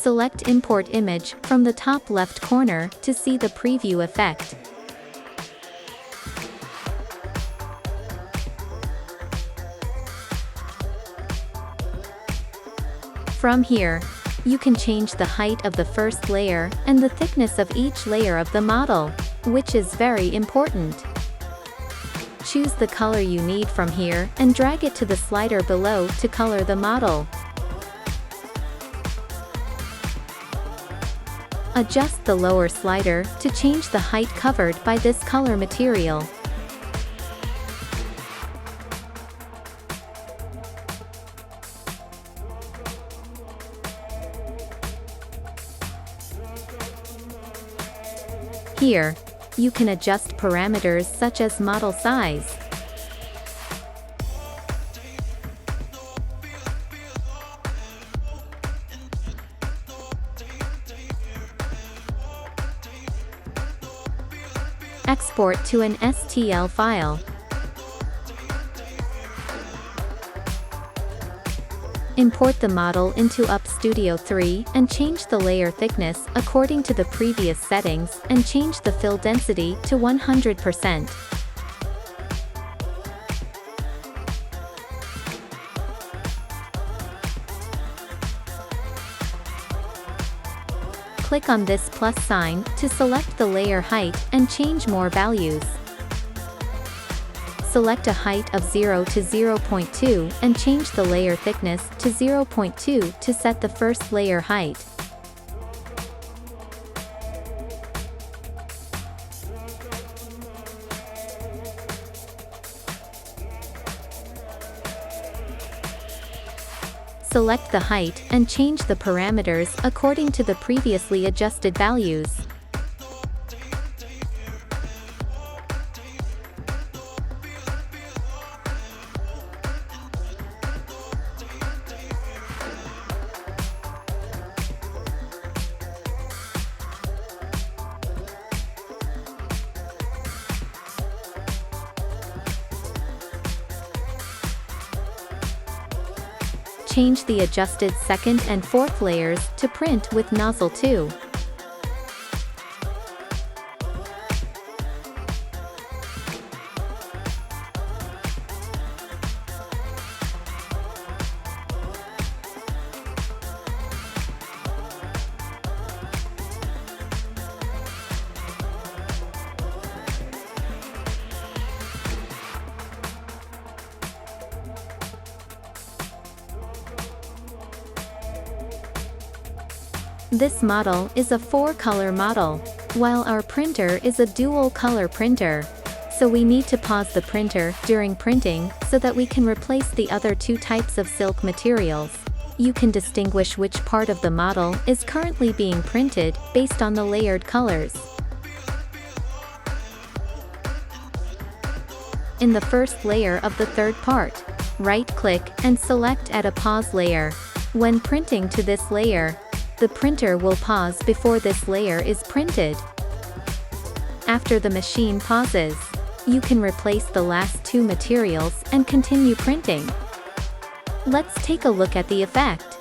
Select Import Image from the top left corner to see the preview effect. From here, you can change the height of the first layer and the thickness of each layer of the model, which is very important. Choose the color you need from here and drag it to the slider below to color the model. Adjust the lower slider to change the height covered by this color material. Here, you can adjust parameters such as model size. Export to an STL file. Import the model into Cetus2丨3 and change the layer thickness according to the previous settings and change the fill density to 100%. Click on this plus sign to select the layer height and change more values. Select a height of 0 to 0.2 and change the layer thickness to 0.2 to set the first layer height. Select the height and change the parameters according to the previously adjusted values. Change the adjusted second and fourth layers to print with nozzle 2. This model is a 4-color model, while our printer is a dual-color printer. So we need to pause the printer during printing so that we can replace the other 2 types of silk materials. You can distinguish which part of the model is currently being printed based on the layered colors. In the first layer of the third part, right-click and select Add a pause layer. When printing to this layer, the printer will pause before this layer is printed. After the machine pauses, you can replace the last 2 materials and continue printing. Let's take a look at the effect.